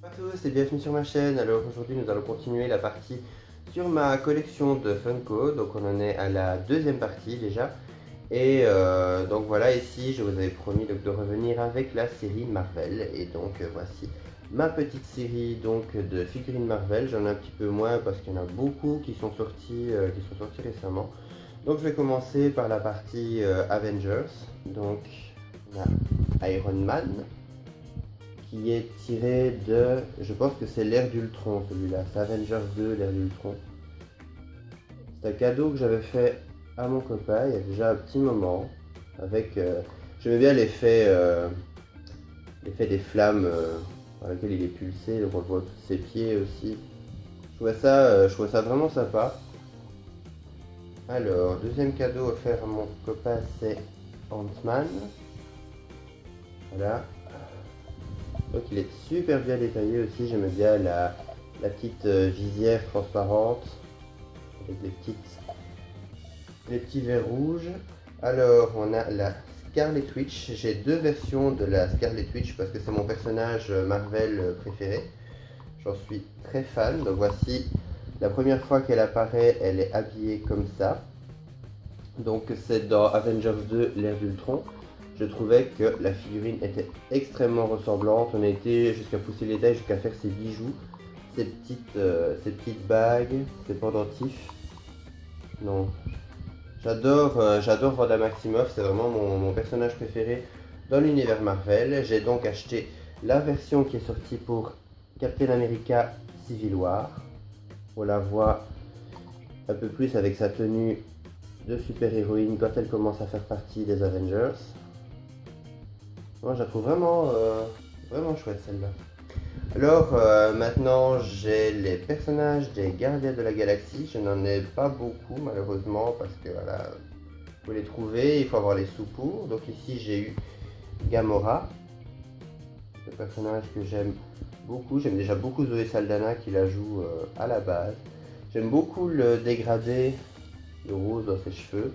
Bonjour à tous et bienvenue sur ma chaîne. Alors aujourd'hui nous allons continuer la partie sur ma collection de Funko. Donc on en est à la deuxième partie déjà. Et donc voilà, ici je vous avais promis donc, de revenir avec la série Marvel. Et donc voici ma petite série donc, de figurines Marvel. J'en ai un petit peu moins parce qu'il y en a beaucoup qui sont sortis récemment. Donc je vais commencer par la partie Avengers. Donc on a Iron Man qui est tiré de, je pense que c'est l'ère d'Ultron celui-là, c'est Avengers 2, l'ère d'Ultron. C'est un cadeau que j'avais fait à mon copain il y a déjà un petit moment, avec, j'aimais bien l'effet des flammes par lesquelles il est pulsé, donc on le voit tous ses pieds aussi. Je trouvais ça vraiment sympa. Alors, deuxième cadeau offert à mon copain, c'est Ant-Man. Voilà. Donc il est super bien détaillé aussi, j'aime bien la petite visière transparente avec les petits verres rouges. Alors on a la Scarlet Witch, j'ai deux versions de la Scarlet Witch parce que c'est mon personnage Marvel préféré. J'en suis très fan, donc voici la première fois qu'elle apparaît, elle est habillée comme ça. Donc c'est dans Avengers 2, l'ère d'Ultron. Je trouvais que la figurine était extrêmement ressemblante. On a été jusqu'à pousser les tailles, jusqu'à faire ses bijoux, ses petites bagues, ses pendentifs. Non, j'adore Wanda Maximoff, c'est vraiment mon personnage préféré dans l'univers Marvel. J'ai donc acheté la version qui est sortie pour Captain America Civil War. On la voit un peu plus avec sa tenue de super-héroïne quand elle commence à faire partie des Avengers. Moi, je la trouve vraiment chouette celle-là. Alors maintenant j'ai les personnages des Gardiens de la Galaxie. Je n'en ai pas beaucoup malheureusement parce que voilà, il faut les trouver, il faut avoir les sous pour. Donc ici j'ai eu Gamora, le personnage que j'aime beaucoup. J'aime déjà beaucoup Zoé Saldana qui la joue à la base. J'aime beaucoup le dégradé, le rose dans ses cheveux.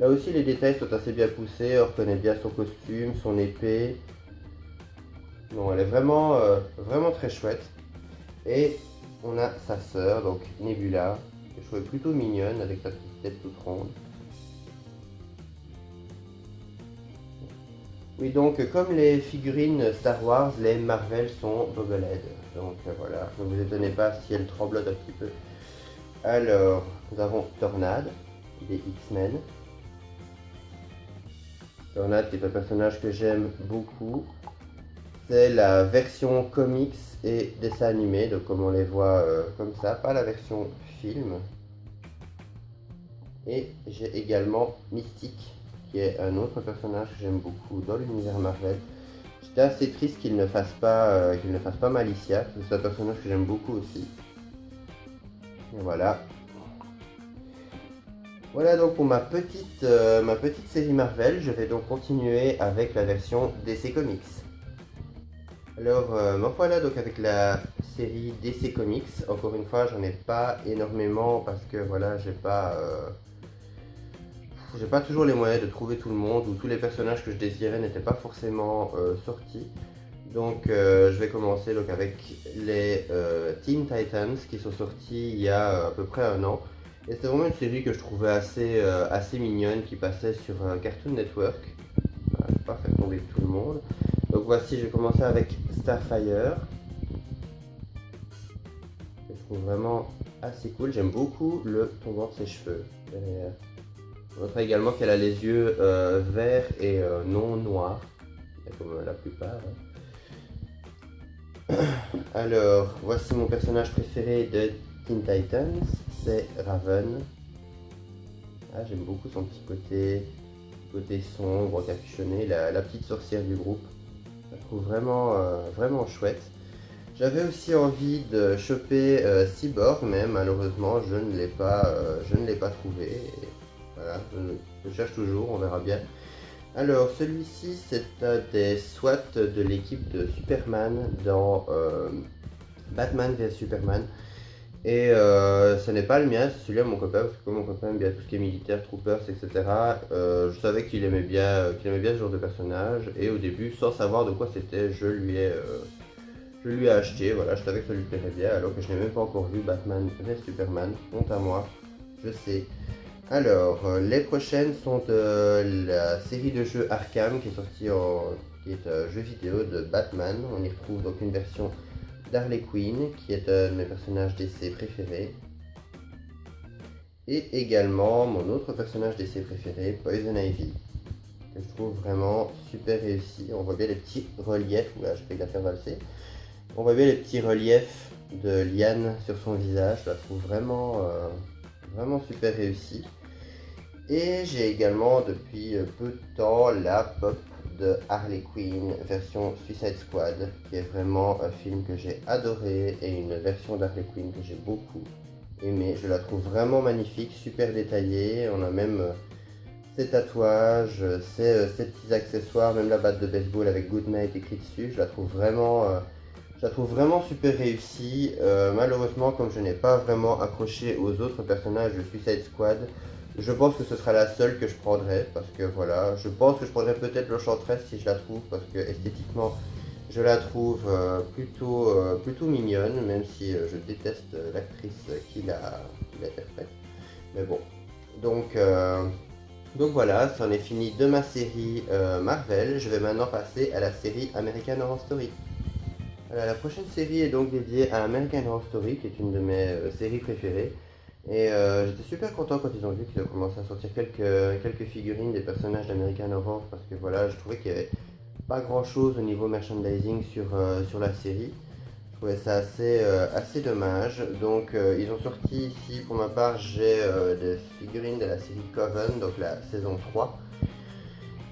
Là aussi les détails sont assez bien poussés, on reconnaît bien son costume, son épée. Non, elle est vraiment très chouette. Et on a sa sœur, donc Nebula, que je trouvais plutôt mignonne avec sa petite tête toute ronde. Oui, donc comme les figurines Star Wars, les Marvel sont bobblehead. Donc voilà, ne vous étonnez pas si elles tremblotent un petit peu. Alors, nous avons Tornade, des X-Men. Tornade qui est un personnage que j'aime beaucoup. C'est la version comics et dessin animé, donc comme on les voit comme ça, pas la version film. Et j'ai également Mystique, qui est un autre personnage que j'aime beaucoup dans l'univers Marvel. J'étais assez triste qu'il ne fasse pas Malicia, parce que c'est un personnage que j'aime beaucoup aussi. Et voilà. Voilà donc pour ma petite série Marvel, je vais donc continuer avec la version DC Comics. Alors me voilà donc avec la série DC Comics. Encore une fois, j'en ai pas énormément parce que voilà, j'ai pas toujours les moyens de trouver tout le monde ou tous les personnages que je désirais n'étaient pas forcément sortis. Donc je vais commencer donc, avec les Teen Titans qui sont sortis il y a à peu près un an. Et c'est vraiment une série que je trouvais assez mignonne qui passait sur Cartoon Network. Voilà, je vais pas faire tomber tout le monde. Donc voici, je vais commencer avec Starfire. Que je trouve vraiment assez cool. J'aime beaucoup le tombant de ses cheveux derrière. On notera également qu'elle a les yeux verts et non noirs, comme la plupart. Alors, voici mon personnage préféré de Teen Titans, c'est Raven. Ah, j'aime beaucoup son petit côté sombre, capuchonné, la petite sorcière du groupe. Je la trouve vraiment chouette. J'avais aussi envie de choper Cyborg, mais malheureusement je ne l'ai pas trouvé. Et voilà, je cherche toujours, on verra bien. Alors celui-ci c'est un des SWAT de l'équipe de Superman dans Batman vs Superman. Et ce n'est pas le mien, c'est celui à mon copain, parce que comme mon copain aime bien tout ce qui est militaire, troopers, etc. Je savais qu'il aimait bien ce genre de personnage. Et au début, sans savoir de quoi c'était, Je lui ai acheté, voilà, je savais que ça lui plairait bien, alors que je n'ai même pas encore vu Batman v Superman, honte à moi, je sais. Alors, les prochaines sont de la série de jeux Arkham qui est sortie qui est un jeu vidéo de Batman. On y retrouve donc une version d'Harley Quinn, qui est un de mes personnages DC préférés. Et également mon autre personnage DC préféré, Poison Ivy, que je trouve vraiment super réussi. On voit bien les petits reliefs, là je vais la faire valser. On voit bien les petits reliefs de Liane sur son visage, je la trouve vraiment super réussi. Et j'ai également depuis peu de temps la pop de Harley Quinn version Suicide Squad, qui est vraiment un film que j'ai adoré et une version d'Harley Quinn que j'ai beaucoup aimé. Je la trouve vraiment magnifique, super détaillée. On a même ses tatouages, ses petits accessoires, même la batte de baseball avec Goodnight écrit dessus. Je la trouve vraiment super réussie. Malheureusement, comme je n'ai pas vraiment accroché aux autres personnages de Suicide Squad, je pense que ce sera la seule que je prendrai, parce que voilà, je pense que je prendrai peut-être l'Enchantress si je la trouve, parce que esthétiquement, je la trouve plutôt mignonne, même si je déteste l'actrice qui l'interprète. Mais bon, donc voilà, c'en est fini de ma série Marvel. Je vais maintenant passer à la série American Horror Story. Voilà, la prochaine série est donc dédiée à American Horror Story, qui est une de mes séries préférées. Et j'étais super content quand ils ont vu qu'ils ont commencé à sortir quelques figurines des personnages d'American Horror, parce que voilà, je trouvais qu'il n'y avait pas grand chose au niveau merchandising sur la série. Je trouvais ça assez dommage. Donc ils ont sorti ici, pour ma part, j'ai des figurines de la série Coven, donc la saison 3.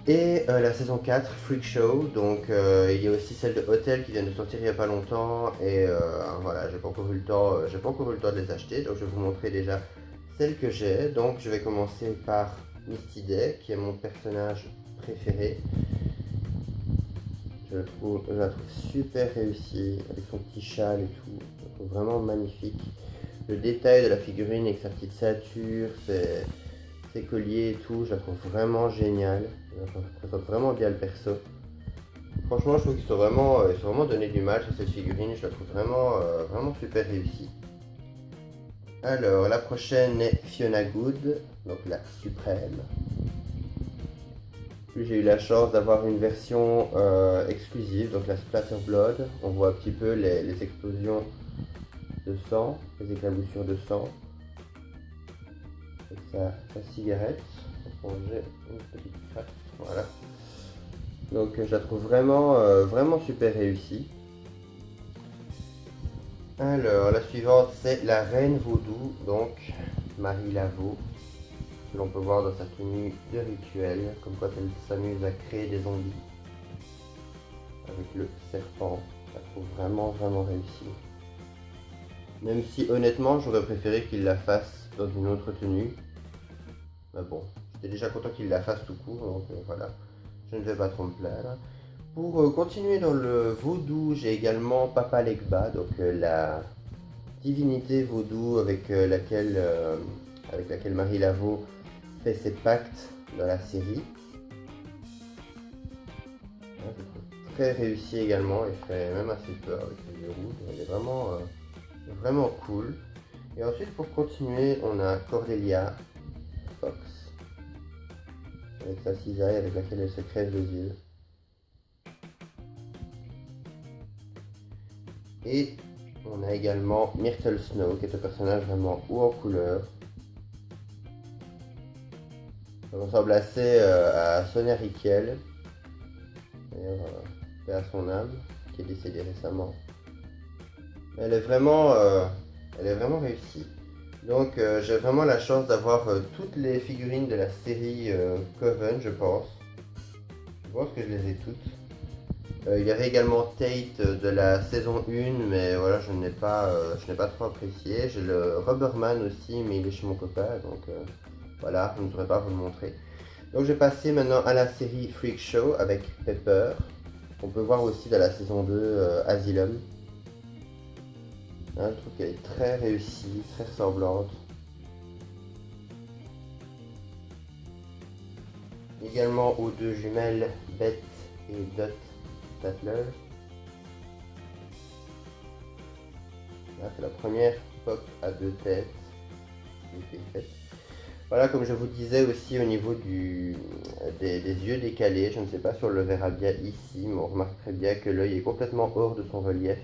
Et la saison 4, Freak Show, donc il y a aussi celle de Hotel qui vient de sortir il n'y a pas longtemps et voilà, j'ai pas encore eu le temps de les acheter, donc je vais vous montrer déjà celle que j'ai. Donc je vais commencer par Misty Day, qui est mon personnage préféré. Je la trouve super réussie, avec son petit châle et tout, je la trouve vraiment magnifique. Le détail de la figurine avec sa petite ceinture, ses colliers et tout, je la trouve vraiment géniale. Elle représente vraiment bien le perso. Franchement, je trouve qu'ils ils sont vraiment donné du mal sur cette figurine. Je la trouve vraiment super réussie. Alors, la prochaine est Fiona Good, donc la suprême. Puis j'ai eu la chance d'avoir une version exclusive, donc la Splatter Blood. On voit un petit peu les explosions de sang, les éclaboussures de sang. Avec sa cigarette. J'ai une petite craque, voilà. Donc je la trouve vraiment super réussie. Alors la suivante c'est la Reine Vaudou, donc Marie Laveau, que l'on peut voir dans sa tenue de rituel, comme quand elle s'amuse à créer des zombies. Avec le serpent, je la trouve vraiment réussie. Même si honnêtement j'aurais préféré qu'il la fasse dans une autre tenue. Mais bon, j'étais déjà content qu'il la fasse tout court, donc voilà, je ne vais pas trop me plaindre. Pour continuer dans le vaudou, j'ai également Papa Legba, donc la divinité vaudou avec laquelle Marie Laveau fait ses pactes dans la série. Je trouve très réussi également, il fait même assez peur avec les yeux rouges, il est vraiment cool. Et ensuite pour continuer, on a Cordelia Fox, avec sa cisaille avec laquelle elle se crève les yeux. Et on a également Myrtle Snow, qui est un personnage vraiment haut en couleur. Elle ressemble assez à Sonia Rykiel, d'ailleurs, paix à son âme, qui est décédée récemment. Elle est vraiment réussie. Donc j'ai vraiment la chance d'avoir toutes les figurines de la série Coven, je pense. Je pense que je les ai toutes. Il y avait également Tate de la saison 1, mais voilà, je n'ai pas trop apprécié. J'ai le Rubberman aussi, mais il est chez mon copain, donc voilà, je ne saurais pas vous le montrer. Donc je vais passer maintenant à la série Freak Show avec Pepper. On peut voir aussi dans la saison 2 Asylum. Hein, je trouve qu'elle est très réussie, très ressemblante. Également aux deux jumelles Beth et Dot Statler. Là, c'est la première pop à deux têtes qui a été faite. Voilà, comme je vous disais aussi au niveau des yeux décalés, je ne sais pas si on le verra bien ici, mais on remarque très bien que l'œil est complètement hors de son relief.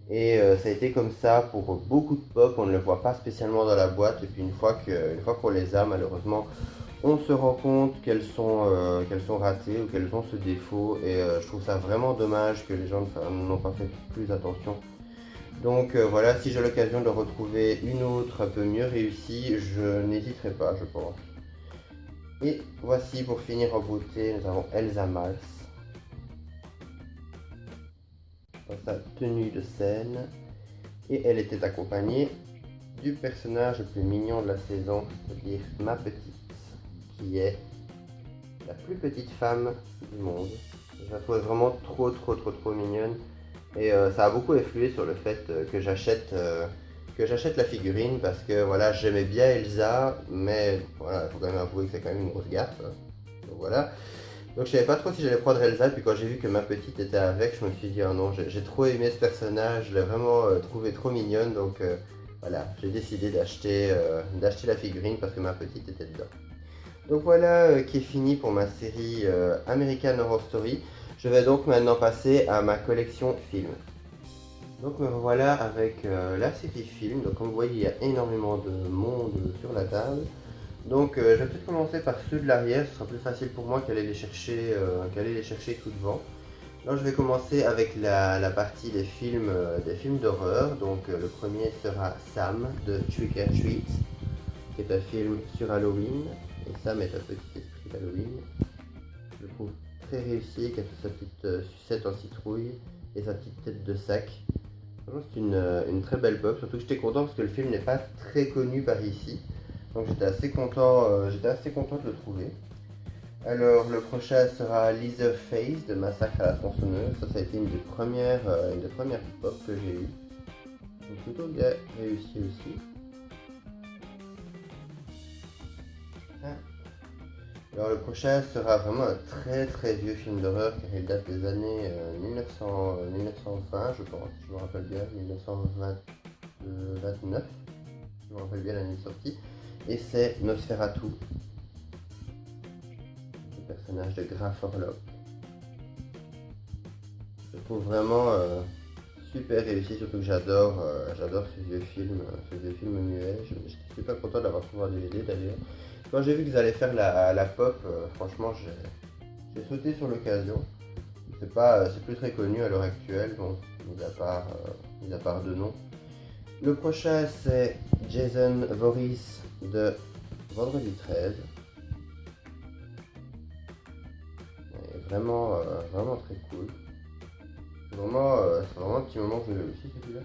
Et ça a été comme ça pour beaucoup de pop, on ne le voit pas spécialement dans la boîte, et puis une fois qu'on les a, malheureusement, on se rend compte qu'elles sont ratées ou qu'elles ont ce défaut, et je trouve ça vraiment dommage que les gens n'ont pas fait plus attention. Donc voilà, si j'ai l'occasion de retrouver une autre un peu mieux réussie, je n'hésiterai pas, je pense. Et voici pour finir en beauté, nous avons Elsa Mals dans sa tenue de scène. Et elle était accompagnée du personnage le plus mignon de la saison, c'est-à-dire ma petite, qui est la plus petite femme du monde. Je la trouvais vraiment trop mignonne. Et ça a beaucoup influé sur le fait que j'achète la figurine parce que voilà, j'aimais bien Elsa, mais voilà, il faut quand même avouer que c'est quand même une grosse gaffe, hein. Donc voilà. Donc je savais pas trop si j'allais prendre Elsa, puis quand j'ai vu que ma petite était avec, je me suis dit oh non, j'ai trop aimé ce personnage, je l'ai vraiment trouvé trop mignonne, donc voilà, j'ai décidé d'acheter la figurine parce que ma petite était dedans. Donc voilà qui est fini pour ma série American Horror Story. Je vais donc maintenant passer à ma collection film. Donc me voilà avec la série film. Donc comme vous voyez, il y a énormément de monde sur la table. Donc je vais peut-être commencer par ceux de l'arrière, ce sera plus facile pour moi qu'aller les chercher tout devant. Alors je vais commencer avec la partie des films d'horreur. Donc le premier sera Sam de Trick or Treat, qui est un film sur Halloween. Et Sam est un petit esprit d'Halloween. Je le trouve très réussi, qui a sa petite sucette en citrouille et sa petite tête de sac. C'est une très belle pop, surtout que j'étais content parce que le film n'est pas très connu par ici. Donc j'étais assez content de le trouver. Alors le prochain sera Leatherface de Massacre à la tronçonneuse. Ça a été une des premières pop que j'ai eues. Donc plutôt bien réussi aussi. Alors le prochain sera vraiment un très vieux film d'horreur car il date des années 1920 je pense, je me rappelle bien, 1929, je me rappelle bien l'année de sortie, et c'est Nosferatu, le personnage de Graf Orlok. Je trouve vraiment super réussi, surtout que j'adore ce vieux film muet. J'étais super content d'avoir trouvé un DVD d'ailleurs. Quand j'ai vu qu'ils allaient faire la pop, franchement j'ai sauté sur l'occasion. C'est plus très connu à l'heure actuelle, bon, mis à part de nom. Le prochain c'est Jason Voorhees de Vendredi 13. Vraiment très cool. C'est vraiment un petit moment que je l'ai aussi celui-là.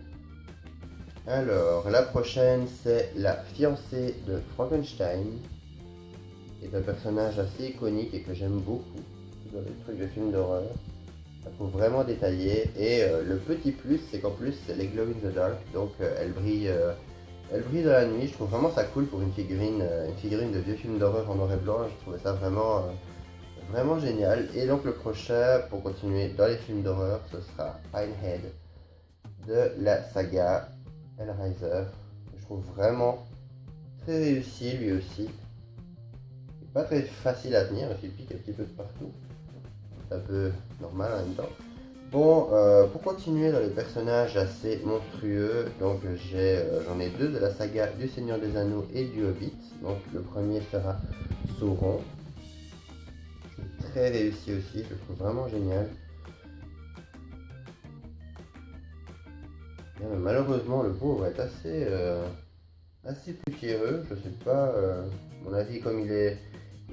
Alors, la prochaine, c'est la fiancée de Frankenstein, qui est un personnage assez iconique et que j'aime beaucoup dans les trucs de films d'horreur. Ça trouve vraiment détaillé. Et le petit plus, c'est qu'en plus, elle est glow in the dark, donc elle brille dans la nuit. Je trouve vraiment ça cool pour une figurine de vieux film d'horreur en noir et blanc. Je trouvais ça vraiment génial. Et donc le prochain, pour continuer dans les films d'horreur, ce sera Pinehead de la saga Hellraiser. Je trouve vraiment très réussi lui aussi. Il n'est pas très facile à tenir, il pique un petit peu de partout. C'est un peu normal en même temps. Bon, pour continuer dans les personnages assez monstrueux, donc j'en ai deux de la saga du Seigneur des Anneaux et du Hobbit. Donc le premier sera Sauron. Très réussi aussi, je le trouve vraiment génial. Bien, malheureusement, le pauvre est assez poussiéreux. Je sais pas, à mon avis, comme il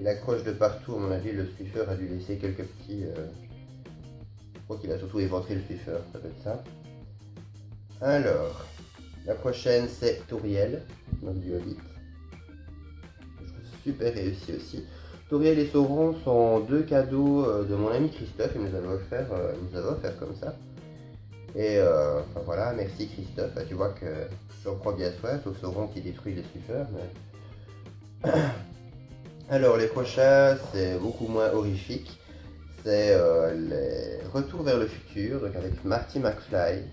accroche de partout, à mon avis, le Swiffer a dû laisser quelques petits. Je crois qu'il a surtout éventré le Swiffer, ça peut être ça. Alors, la prochaine c'est Tauriel, donc du Hobbit. Je trouve super réussi aussi. Tauriel et Sauron sont deux cadeaux de mon ami Christophe, il nous avait offert comme ça. Et enfin voilà, merci Christophe, tu vois que j'en prends bien soin, sauf Sauron qui détruit les Swiffers. Mais... Alors les prochains, c'est beaucoup moins horrifique. C'est les Retours vers le futur, donc avec Marty McFly.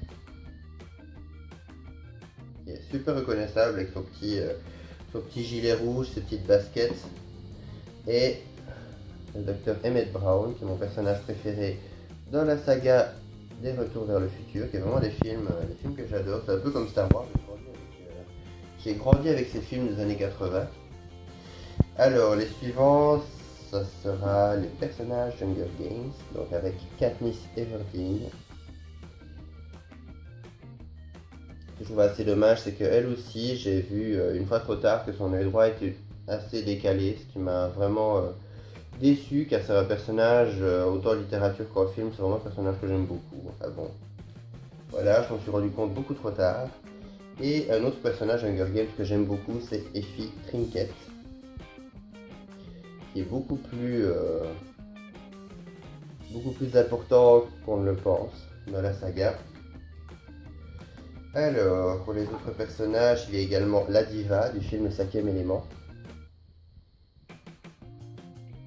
qui est super reconnaissable avec son petit gilet rouge, ses petites baskets. Et le docteur Emmett Brown, qui est mon personnage préféré dans la saga des Retours vers le futur, qui est vraiment des films que j'adore. C'est un peu comme Star Wars, j'ai grandi avec ces films des années 80. Alors, les suivants, ça sera les personnages d'Hunger Games, donc avec Katniss Everdeen. Ce que je trouve assez dommage, c'est qu'elle aussi, j'ai vu une fois trop tard que son œil droit était assez décalé, ce qui m'a vraiment déçu, car c'est un personnage, autant en littérature qu'en film, c'est vraiment un personnage que j'aime beaucoup. Enfin bon, voilà, je m'en suis rendu compte beaucoup trop tard. Et un autre personnage Hunger Games que j'aime beaucoup, c'est Effie Trinket, qui est beaucoup plus important qu'on ne le pense dans la saga. Alors, pour les autres personnages, il y a également la diva du film 5e élément.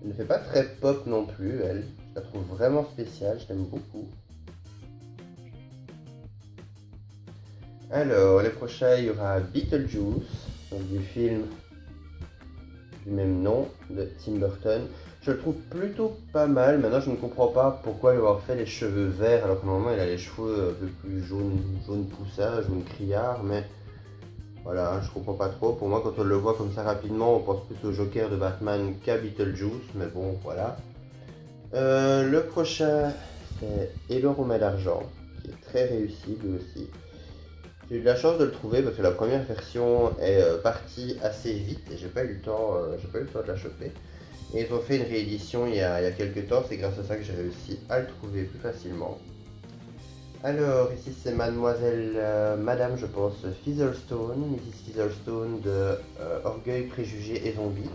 Elle ne fait pas très pop non plus, elle. Je la trouve vraiment spéciale, je l'aime beaucoup. Alors, les prochains, il y aura Beetlejuice, donc du film du même nom de Tim Burton. Je le trouve plutôt pas mal. Maintenant, je ne comprends pas pourquoi lui avoir fait les cheveux verts alors que normalement il a les cheveux un peu plus jaune poussard, jaune criard. Mais voilà, je comprends pas trop. Pour moi, quand on le voit comme ça rapidement, on pense plus au Joker de Batman qu'à Beetlejuice. Mais bon, voilà. Le prochain, c'est Elor aux mains d'argent, qui est très réussi lui aussi. J'ai eu de la chance de le trouver parce que la première version est partie assez vite et j'ai pas eu le temps de la choper. Et ils ont fait une réédition il y a quelques temps, c'est grâce à ça que j'ai réussi à le trouver plus facilement. Alors ici c'est Madame je pense Featherstone, Mrs Featherstone de Orgueil, Préjugés et Zombies.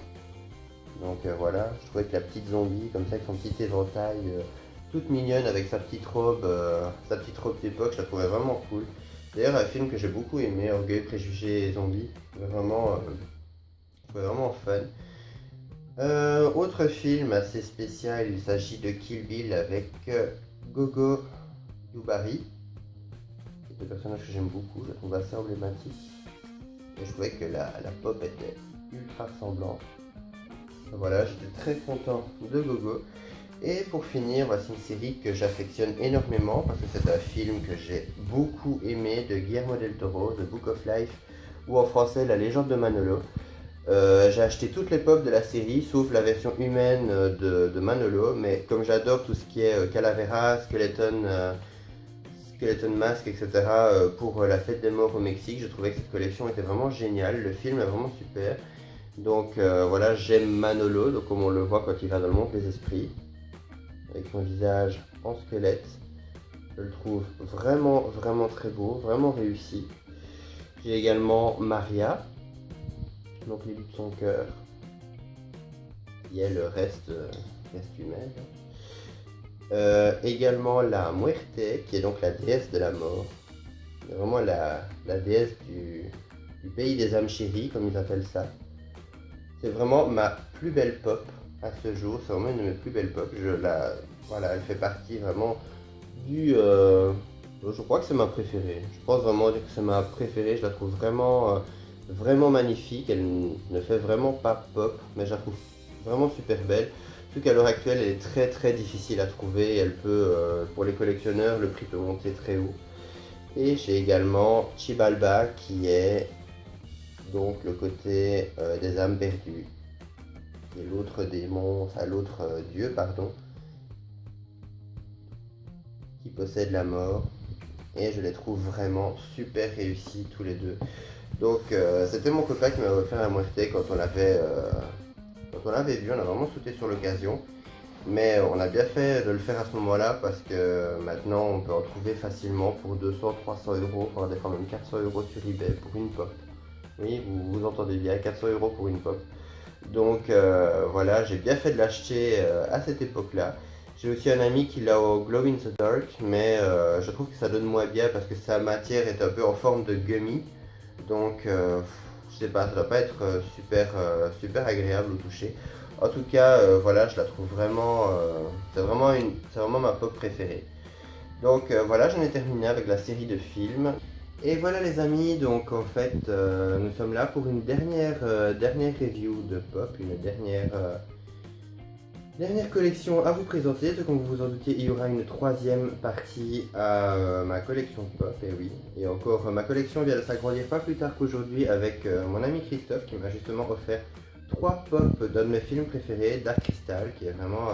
Donc voilà, je trouvais que la petite zombie comme ça avec son petit éventail toute mignonne avec sa petite robe d'époque, je la trouvais vraiment cool. D'ailleurs un film que j'ai beaucoup aimé, Orgueil, Préjugés et Zombies, vraiment fun. Autre film assez spécial, il s'agit de Kill Bill avec Gogo Yubari, qui est un personnage que j'aime beaucoup, je la trouve assez emblématique. Et je trouvais que la pop était ultra ressemblante. Voilà, j'étais très content de Gogo. Et pour finir, voici une série que j'affectionne énormément parce que c'est un film que j'ai beaucoup aimé de Guillermo del Toro, The Book of Life, ou en français La Légende de Manolo. J'ai acheté toutes les pop de la série, sauf la version humaine de Manolo, mais comme j'adore tout ce qui est Calavera, Skeleton Mask, etc. Pour la fête des morts au Mexique, je trouvais que cette collection était vraiment géniale, le film est vraiment super. Donc voilà, j'aime Manolo, donc comme on le voit quand il va dans le monde des esprits, avec son visage en squelette. Je le trouve vraiment très beau, vraiment réussi. J'ai également Maria, donc l'élu de son cœur, qui est le reste humain. Également la Muerte, qui est donc la déesse de la mort. Vraiment la déesse du pays des âmes chéries, comme ils appellent ça. C'est vraiment ma plus belle pop à ce jour, c'est vraiment une de mes plus belles pop. Voilà, elle fait partie vraiment je crois que c'est ma préférée. Je pense vraiment dire que c'est ma préférée, je la trouve vraiment magnifique. Elle ne fait vraiment pas pop, mais je la trouve vraiment super belle. Surtout qu'à l'heure actuelle, elle est très difficile à trouver. Elle peut, pour les collectionneurs, le prix peut monter très haut. Et j'ai également Chibalba qui est donc le côté des âmes perdues. Et l'autre démon, enfin l'autre dieu, pardon, qui possède la mort. Et je les trouve vraiment super réussis tous les deux. Donc c'était mon copain qui m'avait offert la Muerte quand on l'avait vu, on a vraiment sauté sur l'occasion. Mais on a bien fait de le faire à ce moment-là parce que maintenant on peut en trouver facilement pour 200-300 euros, voire des fois même 400 euros sur eBay pour une pop. Oui, vous entendez bien, 400 euros pour une pop. Donc voilà, j'ai bien fait de l'acheter à cette époque-là. J'ai aussi un ami qui l'a au Glow in the Dark, mais je trouve que ça donne moins bien parce que sa matière est un peu en forme de gummy. Donc je sais pas, ça doit pas être super agréable au toucher. En tout cas, voilà, je la trouve vraiment, c'est vraiment ma pop préférée. Donc voilà, j'en ai terminé avec la série de films. Et voilà les amis, donc en fait nous sommes là pour une dernière review de pop, une dernière collection à vous présenter. Comme vous vous en doutiez, il y aura une troisième partie à ma collection pop, et oui. Et encore, ma collection vient de s'agrandir pas plus tard qu'aujourd'hui avec mon ami Christophe qui m'a justement offert 3 pop d'un de mes films préférés, Dark Crystal, qui est vraiment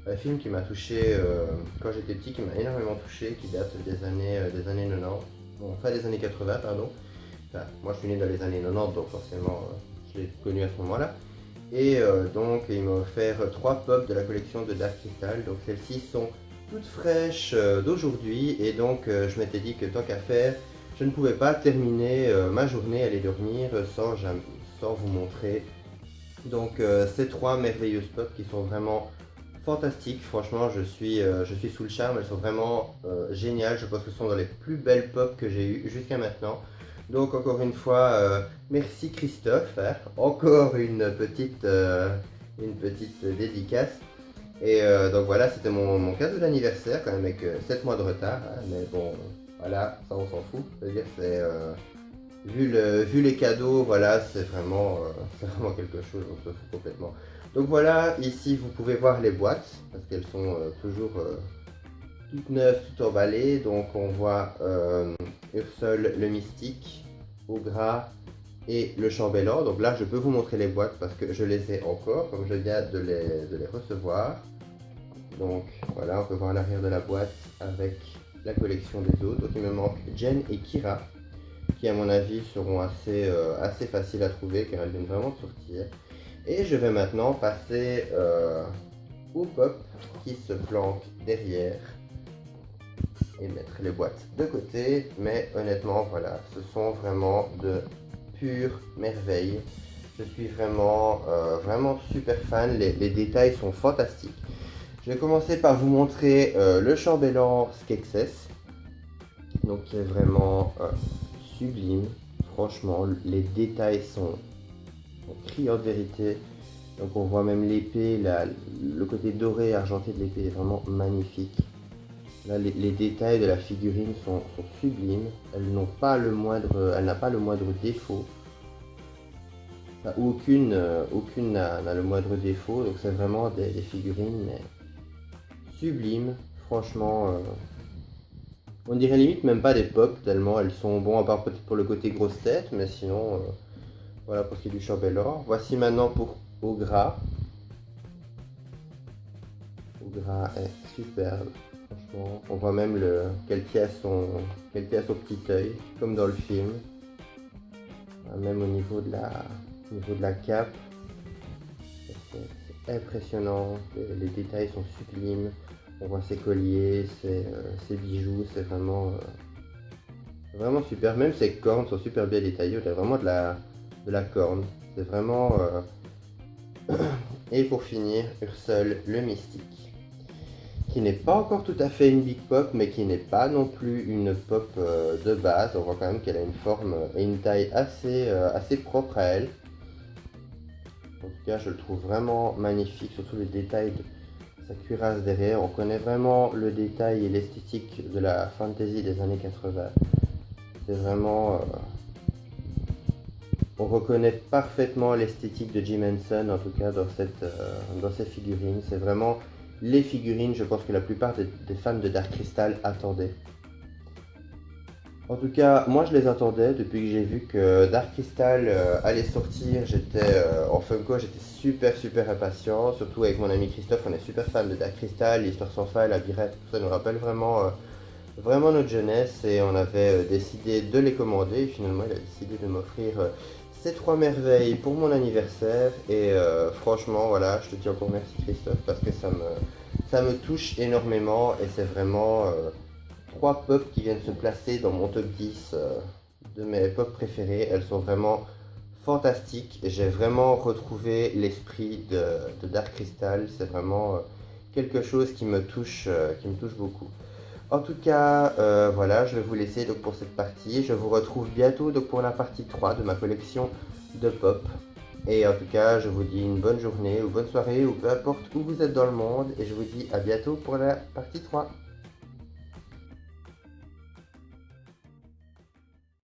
un film qui m'a touché quand j'étais petit, qui m'a énormément touché, qui date des années 90, bon, fin des années 80, pardon. Enfin, moi je suis né dans les années 90, donc forcément je l'ai connu à ce moment-là. Et donc il m'a offert 3 pop de la collection de Dark Crystal. Donc celles-ci sont toutes fraîches d'aujourd'hui. Et donc je m'étais dit que tant qu'à faire, je ne pouvais pas terminer ma journée, aller dormir sans vous montrer. Donc ces 3 merveilleuses pop qui sont vraiment fantastiques. Franchement je suis sous le charme. Elles sont vraiment géniales. Je pense que ce sont dans les plus belles pop que j'ai eues jusqu'à maintenant. Donc encore une fois, merci Christophe, hein. Encore une petite dédicace. Et donc voilà, c'était mon cadeau d'anniversaire, quand même avec 7 mois de retard, hein. Mais bon, voilà, ça on s'en fout. C'est-à-dire, vu les cadeaux, voilà, c'est vraiment quelque chose, on se fout complètement. Donc voilà, ici vous pouvez voir les boîtes, parce qu'elles sont toujours toutes neuves, toutes emballées. Donc on voit Ursol le Mystique, Ogras et le Chambellan. Donc là je peux vous montrer les boîtes parce que je les ai encore, comme je viens de les recevoir. Donc voilà, on peut voir l'arrière de la boîte avec la collection des autres. Donc il me manque Jen et Kira, qui à mon avis seront assez faciles à trouver car elles viennent vraiment de sortir. Et je vais maintenant passer au pop qui se flanque derrière et mettre les boîtes de côté. Mais honnêtement voilà, ce sont vraiment de pures merveilles. Je suis vraiment super fan. Les détails sont fantastiques. Je vais commencer par vous montrer le chambellan Skeksis, donc qui est vraiment sublime. Franchement les détails sont criants de vérité. Donc on voit même l'épée, le côté doré et argenté de l'épée est vraiment magnifique. Là, les détails de la figurine sont sublimes. Elle n'a pas le moindre défaut. Enfin, aucune n'a le moindre défaut. Donc c'est vraiment des figurines mais sublimes. Franchement, on dirait limite même pas des pop tellement elles sont bon, à part peut-être pour le côté grosse tête, mais sinon voilà pour ce qui est du chambellan. Voici maintenant pour Ogras. Ogras est superbe. Franchement, on voit même qu'elle tient son petit œil, comme dans le film. Même au niveau de la cape, c'est impressionnant. Les détails sont sublimes. On voit ses colliers, ses bijoux, c'est vraiment super. Même ses cornes sont super bien détaillées. On a vraiment de la corne. C'est vraiment. Et pour finir, Ursol le Mystique, qui n'est pas encore tout à fait une big pop, mais qui n'est pas non plus une pop de base. On voit quand même qu'elle a une forme et une taille assez propre à elle. En tout cas, je le trouve vraiment magnifique, surtout les détails de sa cuirasse derrière. On connaît vraiment le détail et l'esthétique de la fantasy des années 80. C'est vraiment... on reconnaît parfaitement l'esthétique de Jim Henson, en tout cas dans cette figurine. C'est vraiment les figurines, je pense que la plupart des fans de Dark Crystal attendaient. En tout cas, moi je les attendais depuis que j'ai vu que Dark Crystal allait sortir. En Funko, j'étais super impatient. Surtout avec mon ami Christophe, on est super fan de Dark Crystal, l'histoire sans fin, la birette, tout ça nous rappelle vraiment notre jeunesse. Et on avait décidé de les commander. Et finalement, il a décidé de m'offrir ces 3 merveilles pour mon anniversaire. Et franchement, voilà, je te dis encore merci Christophe parce que ça me touche énormément. Et c'est vraiment 3 pop qui viennent se placer dans mon top 10 de mes pop préférés. Elles sont vraiment fantastiques. J'ai vraiment retrouvé l'esprit de Dark Crystal. C'est vraiment quelque chose qui me touche beaucoup. En tout cas, voilà, je vais vous laisser donc pour cette partie. Je vous retrouve bientôt donc pour la partie 3 de ma collection de pop. Et en tout cas, je vous dis une bonne journée ou bonne soirée ou peu importe où vous êtes dans le monde. Et je vous dis à bientôt pour la partie 3.